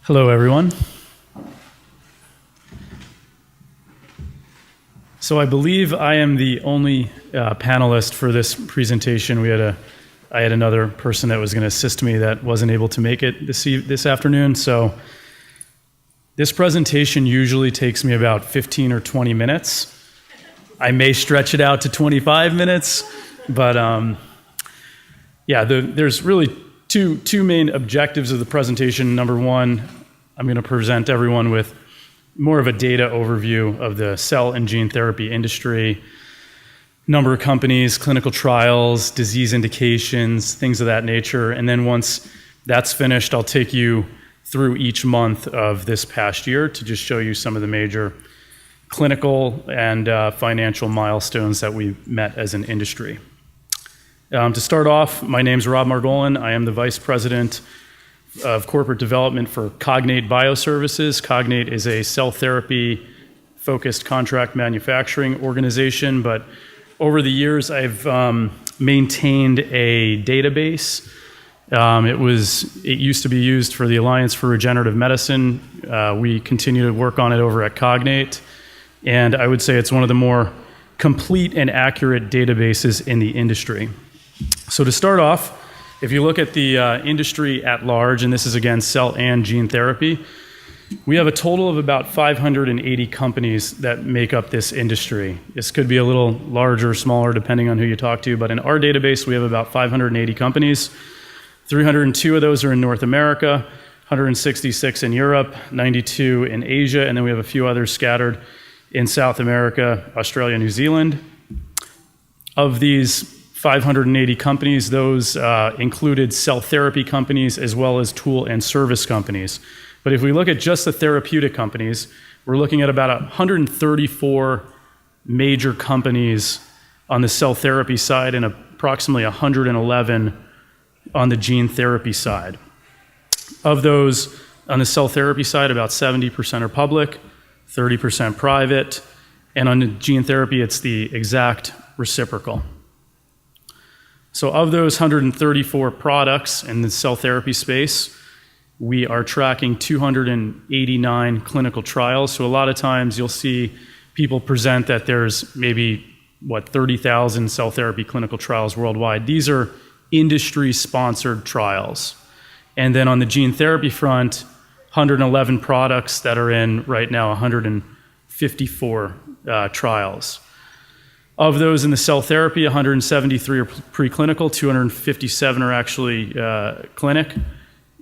Hello, everyone. So I believe I am the only panelist for this presentation. I had another person that was going to assist me that wasn't able to make it this afternoon. So this presentation usually takes me about 15 or 20 minutes. I may stretch it out to 25 minutes, but there's really two main objectives of the presentation. Number one, I'm going to present everyone with more of a data overview of the cell and gene therapy industry, number of companies, clinical trials, disease indications, things of that nature. And then once that's finished, I'll take you through each month of this past year to just show you some of the major clinical and financial milestones that we met as an industry. To start off, my name's Rob Margolin. I am the Vice President of Corporate Development for Cognate Bioservices. Cognate is a cell therapy-focused contract manufacturing organization, but over the years, I've maintained a database. It used to be used for the Alliance for Regenerative Medicine. We continue to work on it over at Cognate, and I would say it's one of the more complete and accurate databases in the industry. So to start off, if you look at the industry at large, and this is again cell and gene therapy, we have a total of about 580 companies that make up this industry. This could be a little larger or smaller depending on who you talk to, but in our database we have about 580 companies. 302 of those are in North America, 166 in Europe, 92 in Asia, and then we have a few others scattered in South America, Australia, New Zealand. Of these 580 companies, those included cell therapy companies as well as tool and service companies. But if we look at just the therapeutic companies, we're looking at about 134 major companies on the cell therapy side and approximately 111 on the gene therapy side. Of those on the cell therapy side, about 70% are public, 30% private, and on the gene therapy, it's the exact reciprocal. So of those 134 products in the cell therapy space, we are tracking 289 clinical trials. So a lot of times you'll see people present that there's maybe, 30,000 cell therapy clinical trials worldwide. These are industry-sponsored trials. And then on the gene therapy front, 111 products that are in right now 154 trials. Of those in the cell therapy, 173 are preclinical, 257 are actually clinic,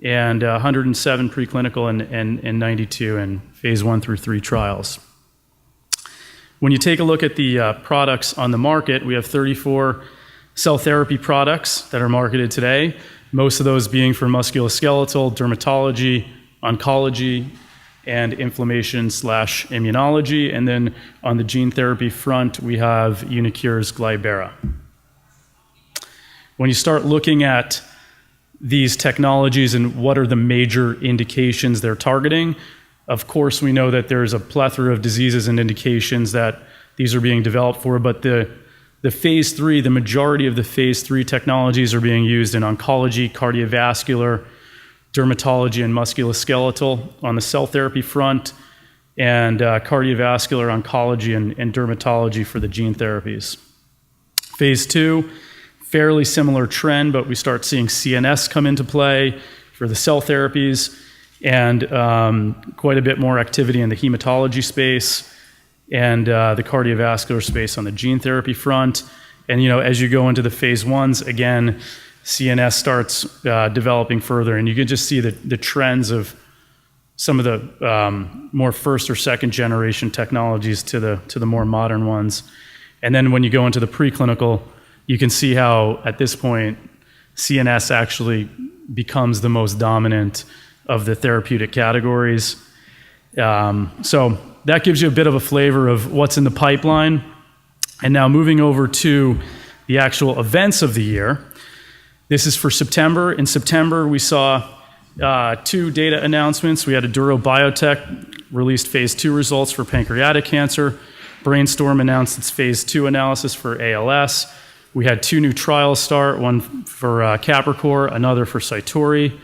and 107 preclinical and 92 in phase 1 through 3 trials. When you take a look at the products on the market, we have 34 cell therapy products that are marketed today, most of those being for musculoskeletal, dermatology, oncology, and inflammation/immunology. And then on the gene therapy front, we have uniQure's Glybera. When you start looking at these technologies and what are the major indications they're targeting, of course we know that there's a plethora of diseases and indications that these are being developed for, but the phase 3, the majority of the phase 3 technologies are being used in oncology, cardiovascular, dermatology, and musculoskeletal on the cell therapy front, and cardiovascular, oncology, and dermatology for the gene therapies. Phase 2, fairly similar trend, but we start seeing CNS come into play for the cell therapies, and quite a bit more activity in the hematology space and the cardiovascular space on the gene therapy front. And as you go into the phase 1s, again, CNS starts developing further, and you can just see the trends of some of the more first or second generation technologies to the more modern ones. And then when you go into the preclinical, you can see how at this point CNS actually becomes the most dominant of the therapeutic categories. So that gives you a bit of a flavor of what's in the pipeline. And now moving over to the actual events of the year. This is for September. In September, we saw 2 data announcements. We had Aduro Biotech released phase 2 results for pancreatic cancer. Brainstorm announced its phase 2 analysis for ALS. We had 2 new trials start, one for Capricor, another for Cytori.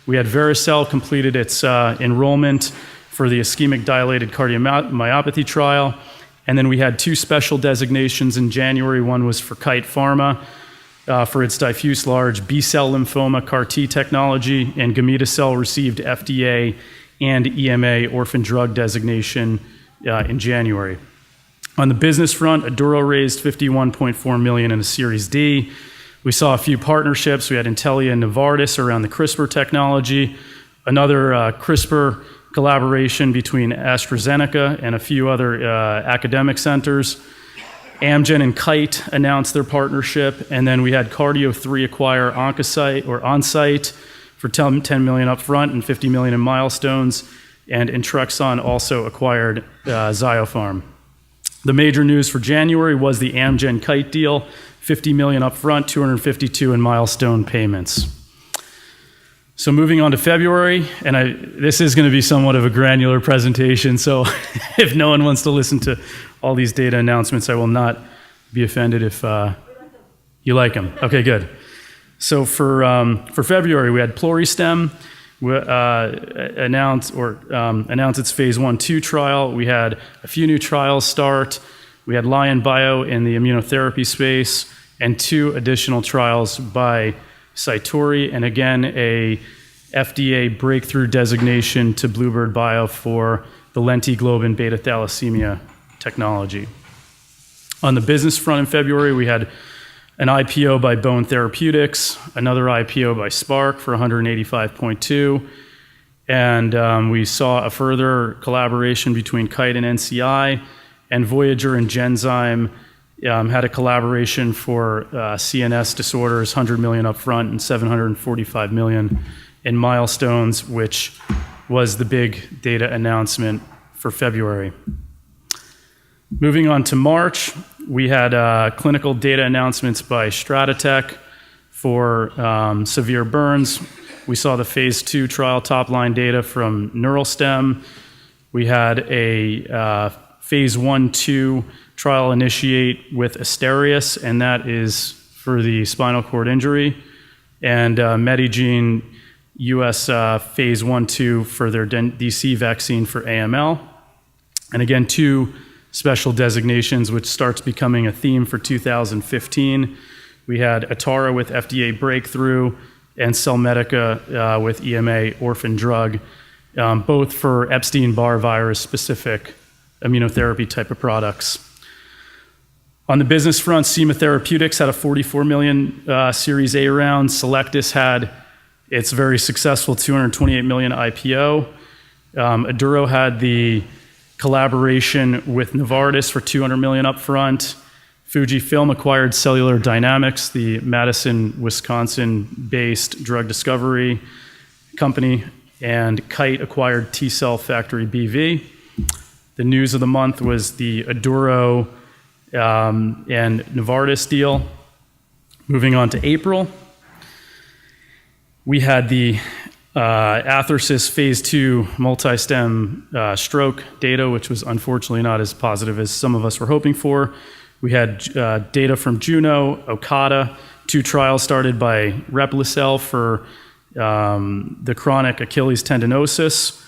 We had Vericel completed its enrollment for the ischemic dilated cardiomyopathy trial. And then we had 2 special designations in January. One was for Kite Pharma for its diffuse large B-cell lymphoma CAR-T technology, and Gamida received FDA and EMA orphan drug designation in January. On the business front, Aduro raised $51.4 million in a Series D. We saw a few partnerships. We had Intellia and Novartis around the CRISPR technology, another CRISPR collaboration between AstraZeneca and a few other academic centers. Amgen and Kite announced their partnership, and then we had Cardio3 acquire OnSite for $10 million upfront and $50 million in milestones, and Intrexon also acquired Zyopharm. The major news for January was the Amgen Kite deal, $50 million upfront, $252 in milestone payments. So moving on to February, and this is going to be somewhat of a granular presentation, so if no one wants to listen to all these data announcements, I will not be offended if you like them. Okay, good. So for February, we had Pluristem announce its phase 1/2 trial. We had a few new trials start. We had Lion Bio in the immunotherapy space, and 2 additional trials by Cytori, and again, a FDA breakthrough designation to Bluebird Bio for the lentiglobin beta thalassemia technology. On the business front in February, we had an IPO by Bone Therapeutics, another IPO by Spark for $185.2, and we saw a further collaboration between Kite and NCI, and Voyager and Genzyme had a collaboration for CNS disorders, $100 million upfront and $745 million in milestones, which was the big data announcement for February. Moving on to March, we had clinical data announcements by Stratotech for severe burns. We saw the phase 2 trial top-line data from Neuralstem. We had a phase 1/2 trial initiate with Asterius, and that is for the spinal cord injury, and Medigene US phase 1/2 for their DC vaccine for AML. And again, 2 special designations, which starts becoming a theme for 2015. We had Atara with FDA breakthrough and Cellmedica with EMA orphan drug, both for Epstein-Barr virus specific immunotherapy type of products. On the business front, SEMA Therapeutics had a $44 million Series A round. Selectus had its very successful $228 million IPO. Aduro had the collaboration with Novartis for $200 million upfront. Fujifilm acquired Cellular Dynamics, the Madison, Wisconsin-based drug discovery company, and Kite acquired T-Cell Factory BV. The news of the month was the Aduro and Novartis deal. Moving on to April, we had the Athersys phase 2 multi-stem stroke data, which was unfortunately not as positive as some of us were hoping for. We had data from Juno, Okada, 2 trials started by Replicel for the chronic Achilles tendinosis.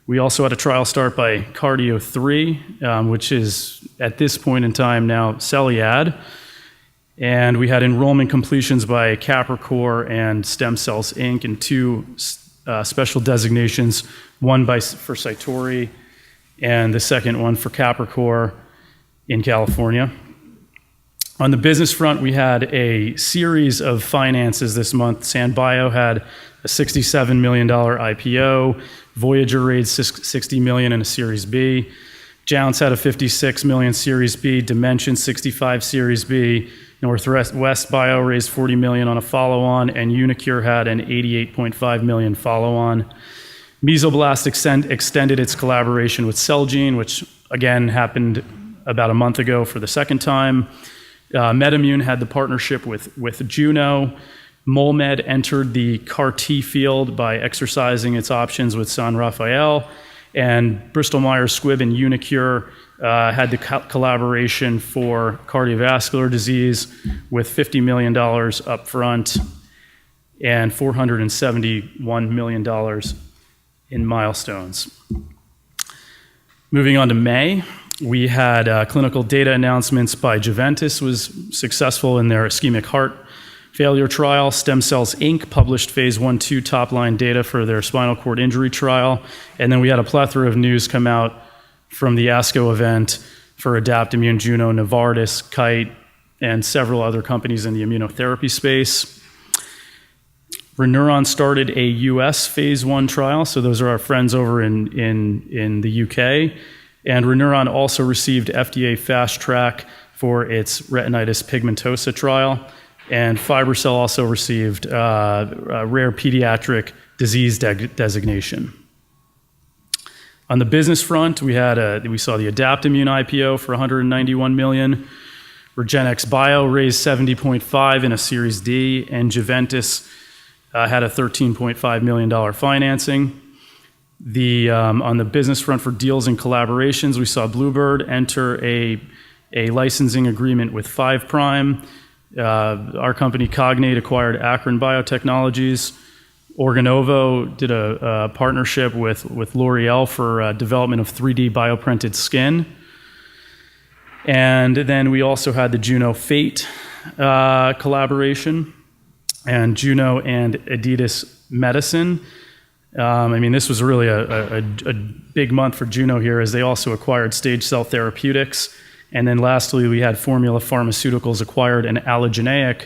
We also had a trial start by Cardio3, which is at this point in time now Celiad. And we had enrollment completions by Capricor and Stem Cells Inc. and 2 special designations, one for Cytori and the second one for Capricor in California. On the business front, we had a series of finances this month. SanBio had a $67 million IPO. Voyager raised $60 million in a Series B. Jounce had a $56 million Series B. Dimension 65 Series B. Northwest Bio raised $40 million on a follow-on, and Unicure had an $88.5 million follow-on. Mesoblast extended its collaboration with Celgene, which again happened about a month ago for the second time. MedImmune had the partnership with Juno. MolMed entered the CAR-T field by exercising its options with San Rafael, and Bristol Myers Squibb and Unicure had the collaboration for cardiovascular disease with $50 million up front. and $471 million in milestones. Moving on to May, we had clinical data announcements by Juventus was successful in their ischemic heart failure trial. Stem Cells Inc. published phase 1/2 top-line data for their spinal cord injury trial. And then we had a plethora of news come out from the ASCO event for Adaptimmune, Juno, Novartis, Kite, and several other companies in the immunotherapy space. Renuron started a US phase 1 trial, so those are our friends over in the UK. And Renuron also received FDA Fast Track for its retinitis pigmentosa trial. And FiberCell also received a rare pediatric disease designation. On the business front, we saw the Adaptimmune IPO for $191 million. Regenex Bio raised $70.5 in a Series D, and Juventus had a $13.5 million financing. On the business front for deals and collaborations, we saw Bluebird enter a licensing agreement with 5 Prime. Our company Cognate acquired Akron Biotechnologies. Organovo did a partnership with L'Oreal for development of 3D bioprinted skin. And then we also had the Juno Fate collaboration, and Juno and Adidas Medicine. This was really a big month for Juno here, as they also acquired Stage Cell Therapeutics. And then lastly, we had Formula Pharmaceuticals acquired an allogeneic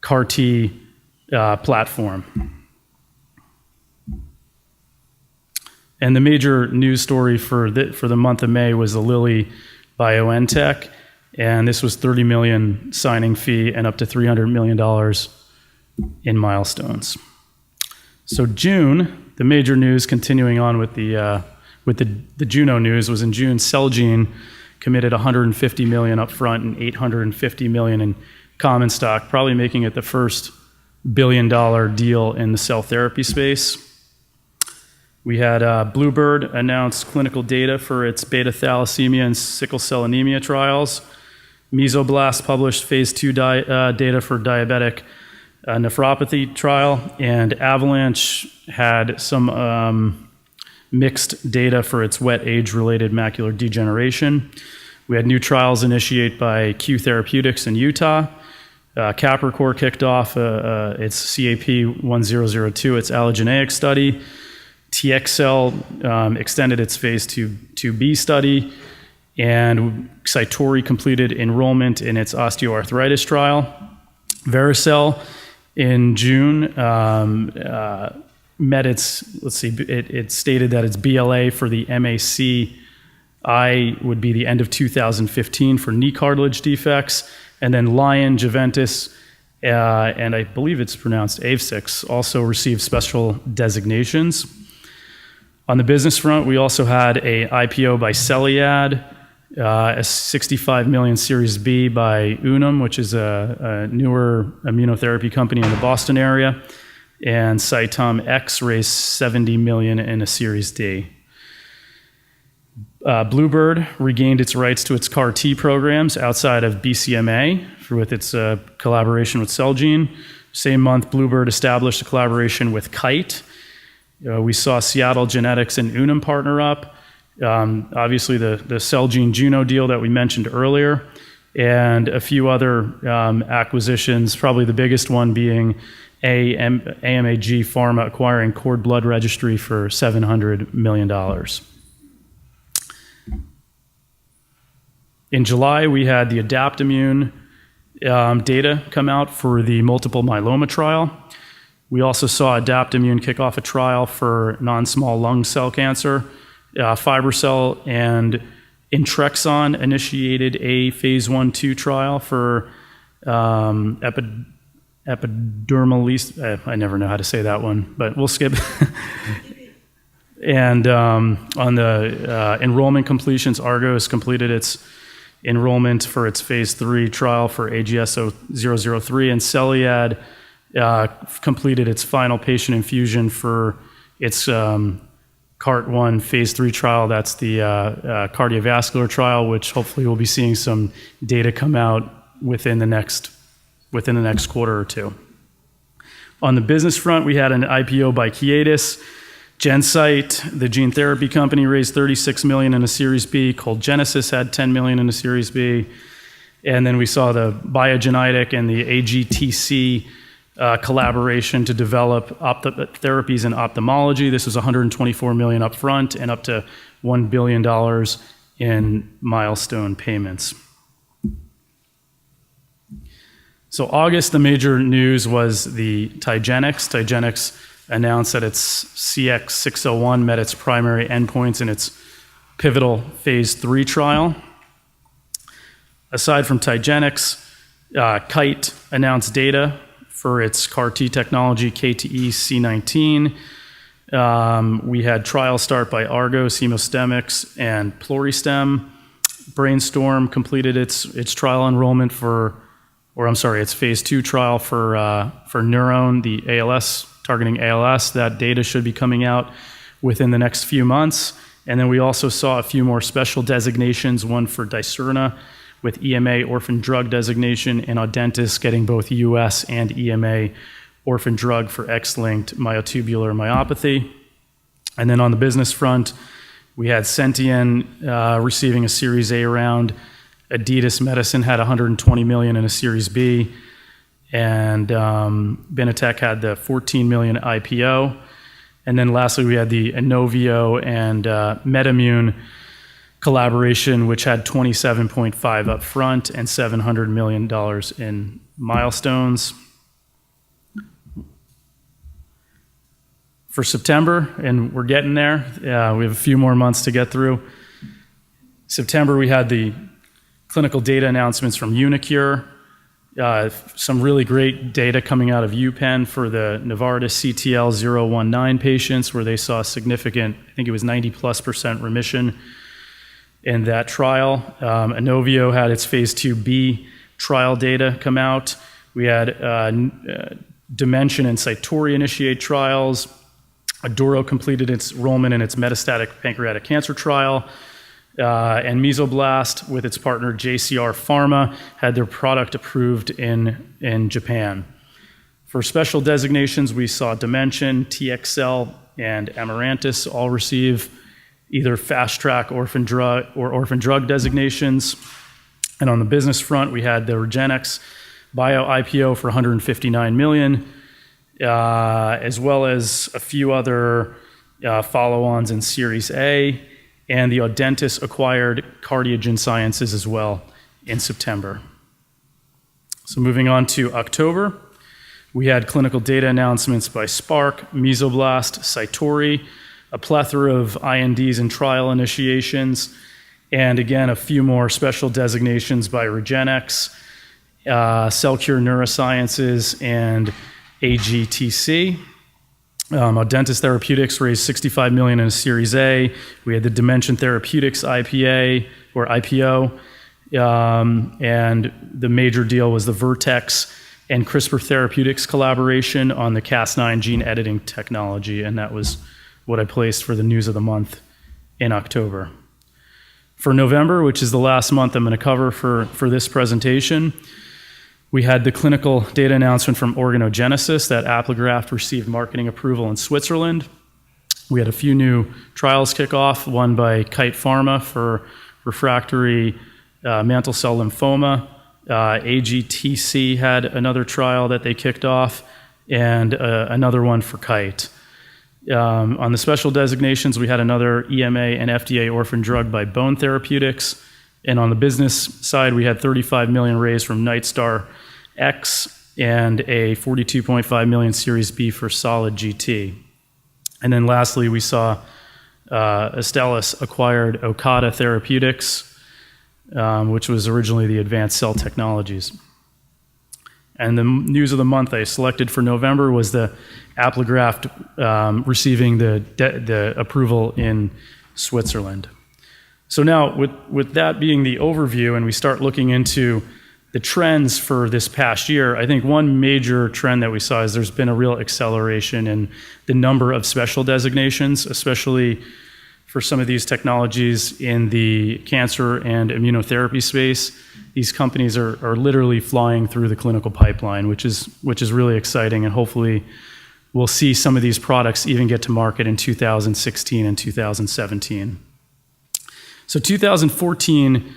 CAR-T platform. And the major news story for the month of May was the Lilly BioNTech, and this was $30 million signing fee and up to $300 million in milestones. So June, the major news, continuing on with the Juno news, was in June. Celgene committed $150 million up front and $850 million in common stock, probably making it the first billion-dollar deal in the cell therapy space. We had Bluebird announce clinical data for its beta thalassemia and sickle cell anemia trials. Mesoblast published phase 2 data for diabetic nephropathy trial, and Avalanche had some mixed data for its wet age-related macular degeneration. We had new trials initiated by Q Therapeutics in Utah. Capricorn kicked off its CAP1002, its allogeneic study. TXL extended its phase 2b study, and Cytori completed enrollment in its osteoarthritis trial. Vericel in June met it stated that its BLA for the MACI would be the end of 2015 for knee cartilage defects. And then Lion, Juventus, and I believe it's pronounced AVSIX, also received special designations. On the business front, we also had a IPO by Celiad, a $65 million Series B by Unum, which is a newer immunotherapy company in the Boston area, and Cytom X raised $70 million in a Series D. Bluebird regained its rights to its CAR-T programs outside of BCMA with its collaboration with Celgene. Same month, Bluebird established a collaboration with Kite. We saw Seattle Genetics and Unum partner up. Obviously, the Celgene Juno deal that we mentioned earlier, and a few other acquisitions, probably the biggest one being AMAG Pharma acquiring Cord Blood Registry for $700 million. In July, we had the Adaptimmune data come out for the multiple myeloma trial. We also saw Adaptimmune kick off a trial for non-small lung cell cancer. FiberCell and Intrexon initiated a phase 1/2 trial for epidermolysis. I never know how to say that one, but we'll skip. And on the enrollment completions, Argo has completed its enrollment for its phase 3 trial for AGS-003, and Celiad completed its final patient infusion for its CART1 phase 3 trial. That's the cardiovascular trial, which hopefully we'll be seeing some data come out within the next quarter or two. On the business front, we had an IPO by Chiatis. GenSight, the gene therapy company, raised $36 million in a Series B. Cold Genesis had $10 million in a Series B. And then we saw the Biogenetic and the AGTC collaboration to develop therapies in ophthalmology. This was $124 million up front and up to $1 billion in milestone payments. So August, the major news was the TiGenix. TiGenix announced that its CX601 met its primary endpoints in its pivotal phase 3 trial. Aside from TiGenix, Kite announced data for its CAR-T technology, KTE C19. We had trial start by Argos, Hemostemics, and Pluristem. Brainstorm completed its trial enrollment its phase 2 trial for Neurone, the ALS, targeting ALS. That data should be coming out within the next few months. And then we also saw a few more special designations, one for Dicerna with EMA orphan drug designation, and Audentis getting both US and EMA orphan drug for X-linked myotubular myopathy. And then on the business front, we had Sentien receiving a Series A round. Adidas Medicine had $120 million in a Series B. And Benetech had the $14 million IPO. And then lastly, we had the Inovio and MedImmune collaboration, which had $27.5 up front and $700 million in milestones. For September, and we're getting there, we have a few more months to get through. September, we had the clinical data announcements from Unicure, some really great data coming out of UPenn for the Novartis CTL019 patients, where they saw significant, I think it was 90+% remission in that trial. Inovio had its phase 2B trial data come out. We had Dimension and Cytori initiate trials. Aduro completed its enrollment in its metastatic pancreatic cancer trial. And Mesoblast, with its partner JCR Pharma, had their product approved in Japan. For special designations, we saw Dimension, TXL, and Amarantis all receive either fast track orphan drug or orphan drug designations. And on the business front, we had the Regenex Bio IPO for $159 million, as well as a few other follow-ons in Series A, and the Audentis acquired Cardiogen Sciences as well in September. So moving on to October, we had clinical data announcements by Spark, Mesoblast, Cytori, a plethora of INDs and trial initiations, and again, a few more special designations by Regenex, CellCure Neurosciences, and AGTC. Audentis Therapeutics raised $65 million in a Series A. We had the Dimension Therapeutics IPO, and the major deal was the Vertex and CRISPR Therapeutics collaboration on the Cas9 gene editing technology, and that was what I placed for the news of the month in October. For November, which is the last month I'm going to cover for this presentation, we had the clinical data announcement from Organogenesis that Apligraft received marketing approval in Switzerland. We had a few new trials kick off, one by Kite Pharma for refractory mantle cell lymphoma. AGTC had another trial that they kicked off, and another one for Kite. On the special designations, we had another EMA and FDA orphan drug by Bone Therapeutics. And on the business side, we had $35 million raised from Nightstar X and a $42.5 million Series B for Solid GT. And then lastly, we saw Astellas acquired Okada Therapeutics, which was originally the Advanced Cell Technologies. And the news of the month I selected for November was the Apligraft receiving the approval in Switzerland. So now, with that being the overview, and we start looking into the trends for this past year, I think one major trend that we saw is there's been a real acceleration in the number of special designations, especially for some of these technologies in the cancer and immunotherapy space. these companies are literally flying through the clinical pipeline, which is really exciting, and hopefully we'll see some of these products even get to market in 2016 and 2017. So 2014,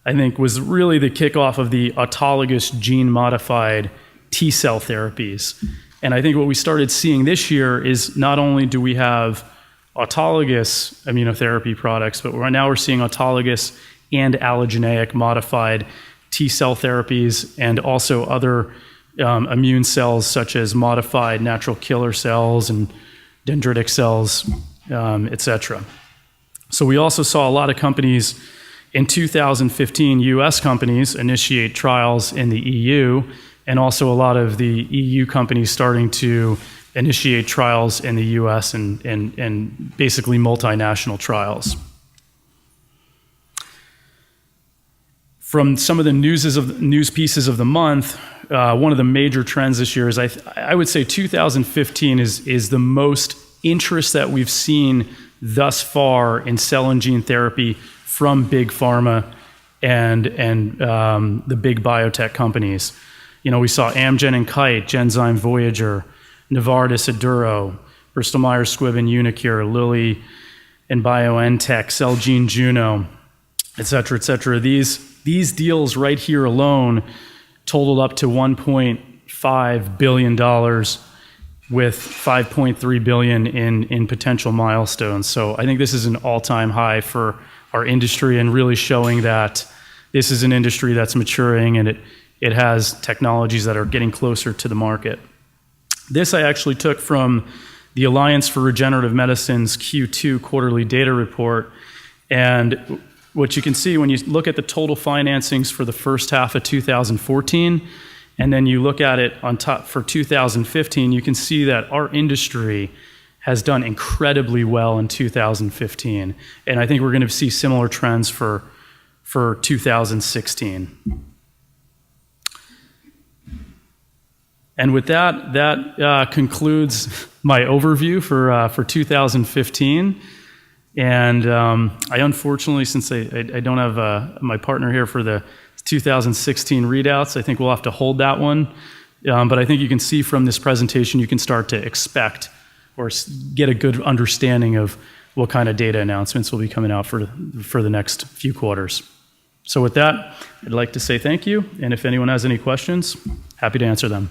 I think, was really the kickoff of the autologous gene-modified T-cell therapies. And I think what we started seeing this year is not only do we have autologous immunotherapy products, but now we're seeing autologous and allogeneic modified T-cell therapies, and also other immune cells such as modified natural killer cells and dendritic cells, et cetera. So we also saw a lot of companies in 2015, US companies initiate trials in the EU, and also a lot of the EU companies starting to initiate trials in the US and basically multinational trials. From some of the news pieces of the month, one of the major trends this year is I would say 2015 is the most interest that we've seen thus far in cell and gene therapy from big pharma and the big biotech companies. We saw Amgen and Kite, Genzyme Voyager, Novartis Aduro, Bristol Myers Squibb and Unicure, Lilly and BioNTech, Celgene Juno, et cetera, et cetera. These deals right here alone totaled up to $1.5 billion with $5.3 billion in potential milestones. So I think this is an all-time high for our industry, and really showing that this is an industry that's maturing, and it has technologies that are getting closer to the market. This I actually took from the Alliance for Regenerative Medicine's Q2 quarterly data report. And what you can see when you look at the total financings for the first half of 2014, and then you look at it on top for 2015, you can see that our industry has done incredibly well in 2015. And I think we're going to see similar trends for 2016. And with that concludes my overview for 2015. And I unfortunately, since I don't have my partner here for the 2016 readouts, I think we'll have to hold that one. But I think you can see from this presentation, you can start to expect or get a good understanding of what kind of data announcements will be coming out for the next few quarters. So with that, I'd like to say thank you. And if anyone has any questions, happy to answer them.